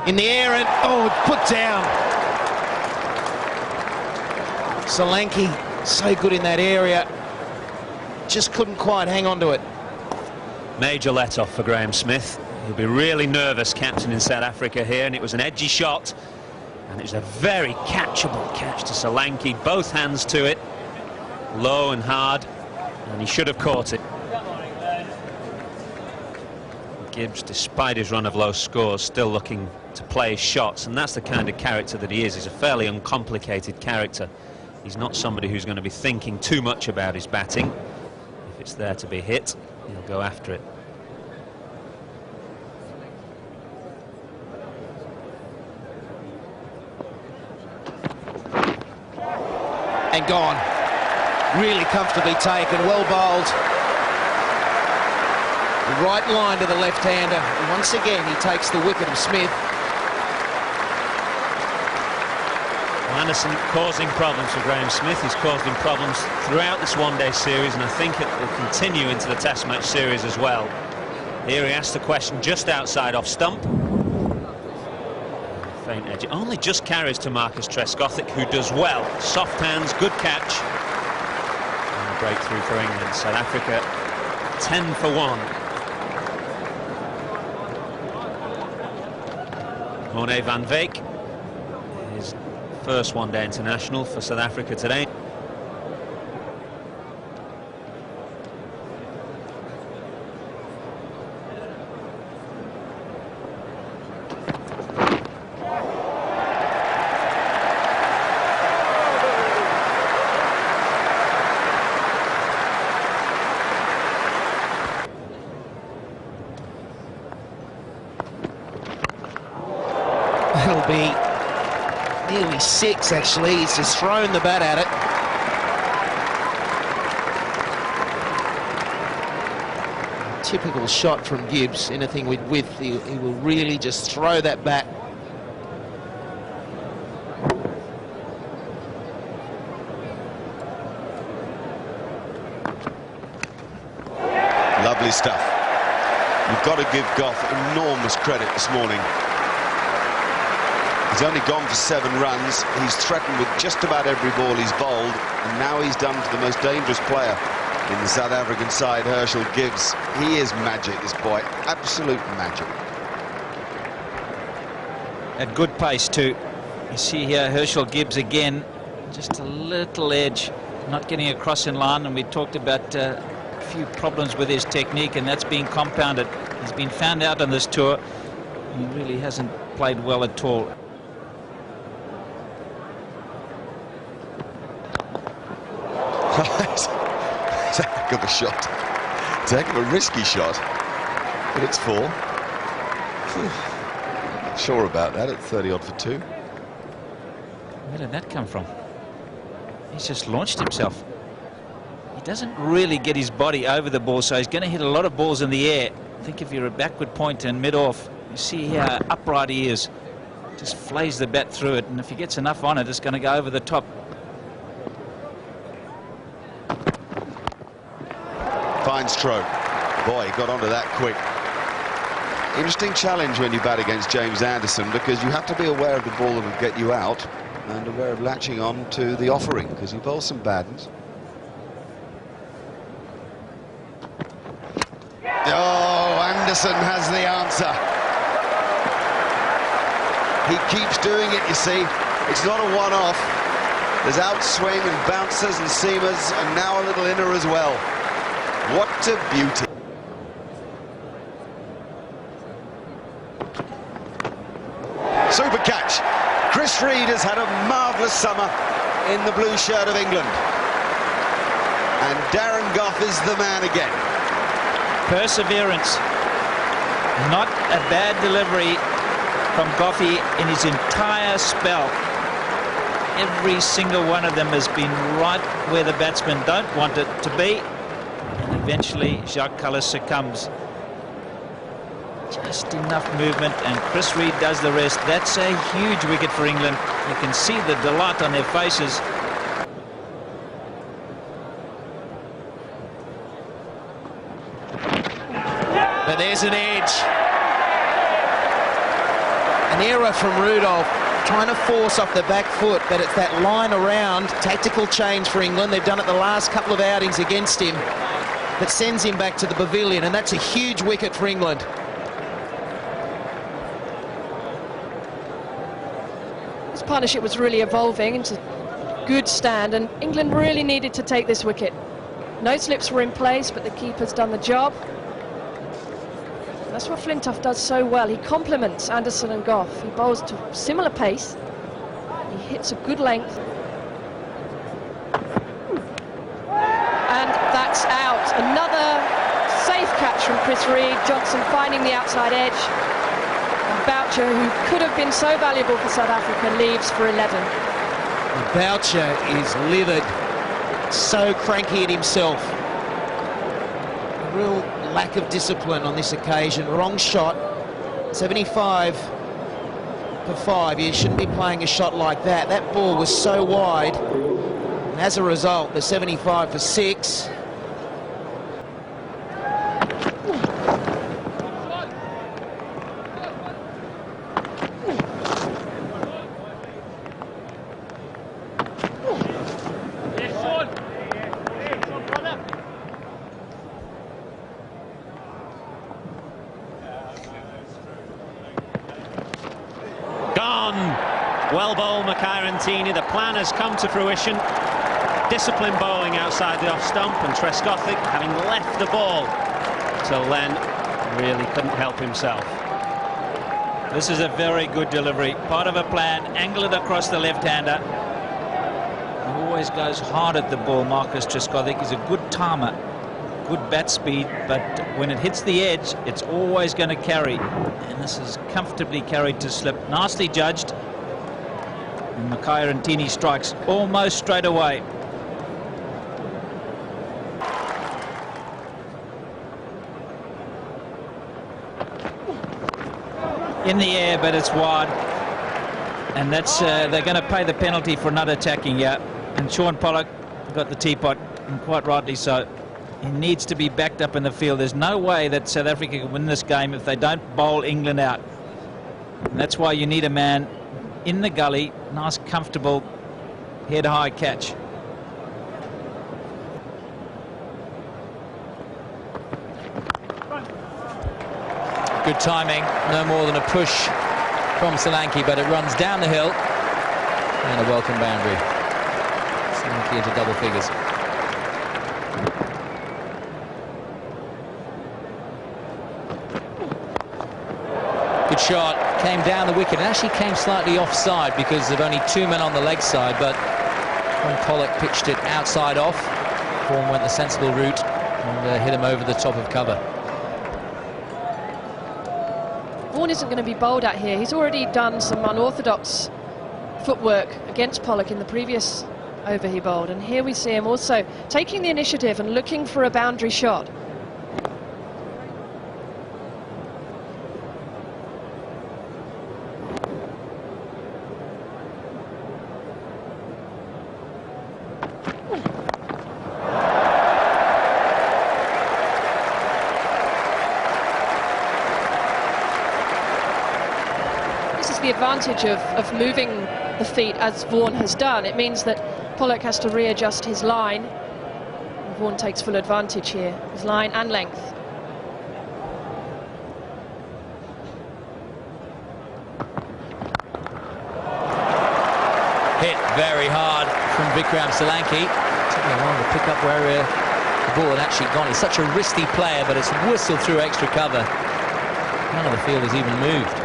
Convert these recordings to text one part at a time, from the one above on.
in the air and, oh, put down. Solanke, so good in that area. Just couldn't quite hang on to it. Major let-off for Graeme Smith. He'll be really nervous, captain in South Africa here, and it was an edgy shot. And it was a very catchable catch to Solanke. Both hands to it. Low and hard. And he should have caught it. Gibbs, despite his run of low scores, still looking to play his shots. And that's the kind of character that he is. He's a fairly uncomplicated character. He's not somebody who's going to be thinking too much about his batting. If it's there to be hit, he'll go after it. And gone. Really comfortably taken, well bowled. The right line to the left-hander. And once again, he takes the wicket of Smith. Anderson causing problems for Graeme Smith. He's caused him problems throughout this one-day series, and I think it will continue into the Test match series as well. Here he asked the question just outside off stump. Faint edge. It only just carries to Marcus Trescothick, who does well. Soft hands, good catch. And a breakthrough for England. South Africa 10 for 1. Morné van Veek, his first one-day international for South Africa today. It'll be nearly 6, actually. He's just thrown the bat at it. Typical shot from Gibbs. Anything with width, he will really just throw that bat. Lovely stuff. You've got to give Gough enormous credit this morning. He's only gone for 7 runs. He's threatened with just about every ball he's bowled, and now he's done to the most dangerous player in the South African side, Herschelle Gibbs. He is magic, this boy. Absolute magic. At good pace too. You see here Herschelle Gibbs again, just a little edge, not getting across in line, and we talked about a few problems with his technique, and that's being compounded. He's been found out on this tour. He really hasn't played well at all. It's a heck of a shot. It's a heck of a risky shot, but it's 4. Not sure about that at 30-odd for 2. Where did that come from? He's just launched himself. He doesn't really get his body over the ball, so he's going to hit a lot of balls in the air. I think if you're a backward point and mid-off, you see how upright he is. Just flays the bat through it, and if he gets enough on it, it's going to go over the top. Fine stroke. Boy, he got onto that quick. Interesting challenge when you bat against James Anderson, because you have to be aware of the ball that will get you out and aware of latching on to the offering, because he bowls some bad ones. Oh, Anderson has the answer. He keeps doing it, you see. It's not a one-off. There's outswing and bouncers and seamers, and now a little inner as well. What a beauty. Super catch. Chris Reed has had a marvellous summer in the blue shirt of England. And Darren Gough is the man again. Perseverance. Not a bad delivery from Goughy in his entire spell. Every single one of them has been right where the batsmen don't want it to be. And eventually Jacques Kallis succumbs. Just enough movement, and Chris Reed does the rest. That's a huge wicket for England. You can see the delight on their faces. But there's an edge. An error from Rudolph, trying to force off the back foot, but it's that line around. Tactical change for England. They've done it the last couple of outings against him that sends him back to the pavilion, and that's a huge wicket for England. This partnership was really evolving into a good stand, and England really needed to take this wicket. No slips were in place, but the keeper's done the job. That's what Flintoff does so well. He complements Anderson and Gough. He bowls to similar pace. He hits a good length. And that's out. Another safe catch from Chris Reed. Johnson finding the outside edge. And Boucher, who could have been so valuable for South Africa, leaves for 11. Boucher is livid. So cranky at himself. A real lack of discipline on this occasion. Wrong shot. 75 for 5. You shouldn't be playing a shot like that. That ball was so wide. And as a result, the 75 for 6. Well bowled, Mackay Rantini. The plan has come to fruition. Disciplined bowling outside the off stump, and Trescothick, having left the ball till then, really couldn't help himself. This is a very good delivery. Part of a plan, angle it across the left-hander. Always goes hard at the ball, Marcus Trescothick. He's a good timer, good bat speed, but when it hits the edge, it's always going to carry. And this is comfortably carried to slip. Nicely judged. And Mackay Rantini strikes almost straight away. In the air, but it's wide. And that's they're going to pay the penalty for not attacking yet. And Sean Pollock got the teapot, and quite rightly so. He needs to be backed up in the field. There's no way that South Africa can win this game if they don't bowl England out. And that's why you need a man in the gully, nice, comfortable, head-high catch. Good timing, no more than a push from Solanke, but it runs down the hill, and a welcome boundary. Solanke into double figures. Good shot, came down the wicket, and actually came slightly offside because of only 2 men on the leg side, but when Pollock pitched it outside off, Vaughan went the sensible route and hit him over the top of cover. Vaughan isn't going to be bowled at here. He's already done some unorthodox footwork against Pollock in the previous over he bowled, and here we see him also taking the initiative and looking for a boundary shot. The advantage of moving the feet as Vaughan has done. It means that Pollock has to readjust his line. And Vaughan takes full advantage here, his line and length. Hit very hard from Vikram Solanke. Took him long to pick up where the ball had actually gone. He's such a risky player, but it's whistled through extra cover. None of the field has even moved.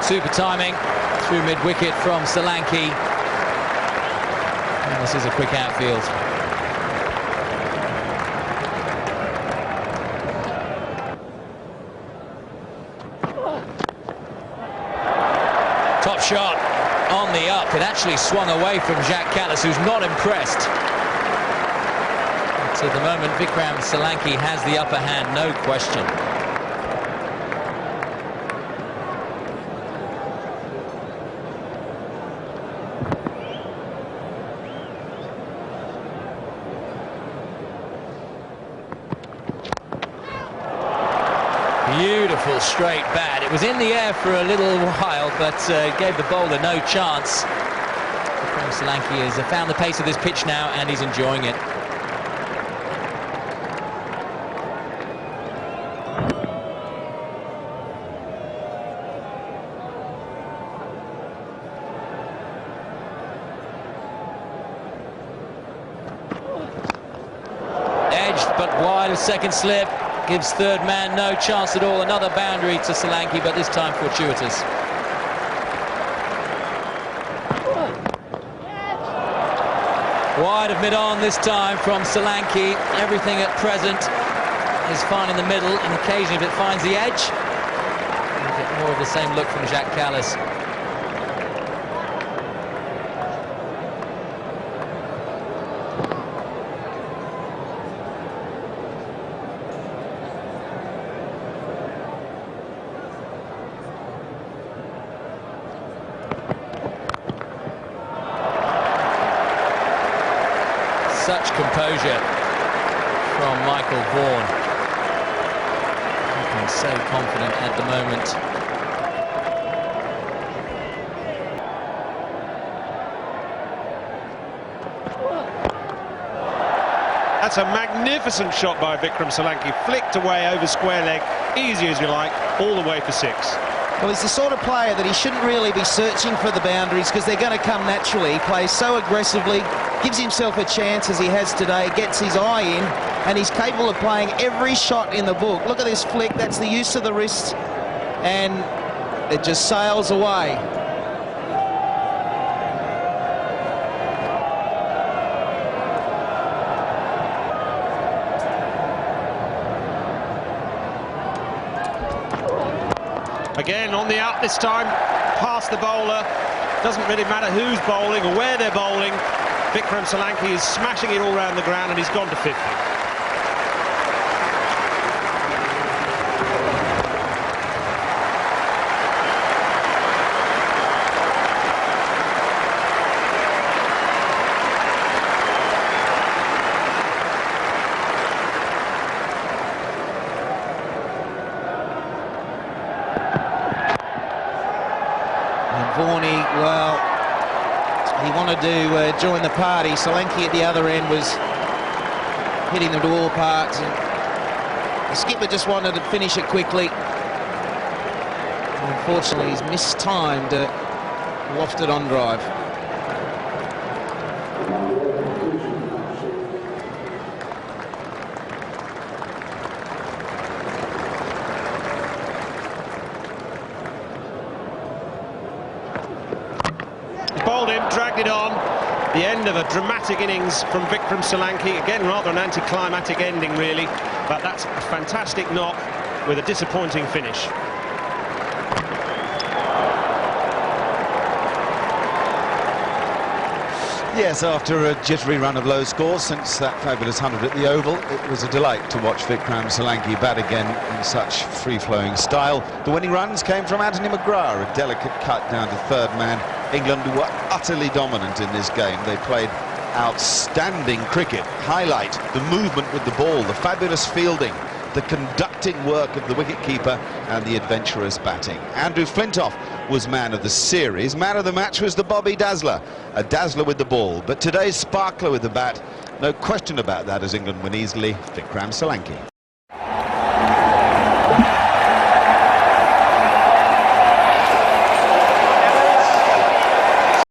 Super timing through mid-wicket from Solanke. And this is a quick outfield. Top shot on the up. It actually swung away from Jacques Kallis, who's not impressed. But at the moment, Vikram Solanke has the upper hand, no question. beautiful straight bat. It was in the air for a little while, but gave the bowler no chance. Vikram Solanki has found the pace of this pitch now, and he's enjoying it. But wide of second slip, gives third man no chance at all. Another boundary to Solanki, but this time fortuitous. Wide of mid-on this time from Solanki. Everything at present is fine in the middle, and occasionally if it finds the edge, you get more of the same look from Jacques Kallis. Such composure from Michael Vaughan. Looking so confident at the moment. That's a magnificent shot by Vikram Solanki. Flicked away over square leg, easy as you like, all the way for 6. Well, he's the sort of player that he shouldn't really be searching for the boundaries, because they're going to come naturally. He plays so aggressively, gives himself a chance as he has today, gets his eye in, and he's capable of playing every shot in the book. Look at this flick, that's the use of the wrist, and it just sails away. Again on the out this time, past the bowler. Doesn't really matter who's bowling or where they're bowling. Vikram Solanki is smashing it all around the ground, and he's gone to 50. Vaughan, well, he wanted to join the party. Solanki at the other end was hitting them to all parts, and the skipper just wanted to finish it quickly. And unfortunately, he's mistimed a lofted on drive. Bowled him, dragged it on. The end of a dramatic innings from Vikram Solanki. Again, rather an anticlimactic ending, really. But that's a fantastic knock with a disappointing finish. Yes, after a jittery run of low scores since that fabulous 100 at the Oval, it was a delight to watch Vikram Solanki bat again in such free-flowing style. The winning runs came from Anthony McGrath, a delicate cut down to third man. England were utterly dominant in this game. They played outstanding cricket. Highlight the movement with the ball, the fabulous fielding, the conducting work of the wicketkeeper, and the adventurous batting. Andrew Flintoff was man of the series. Man of the match was the Bobby Dazzler, a dazzler with the ball. But today's sparkler with the bat, no question about that, as England win easily, Vikram Solanki.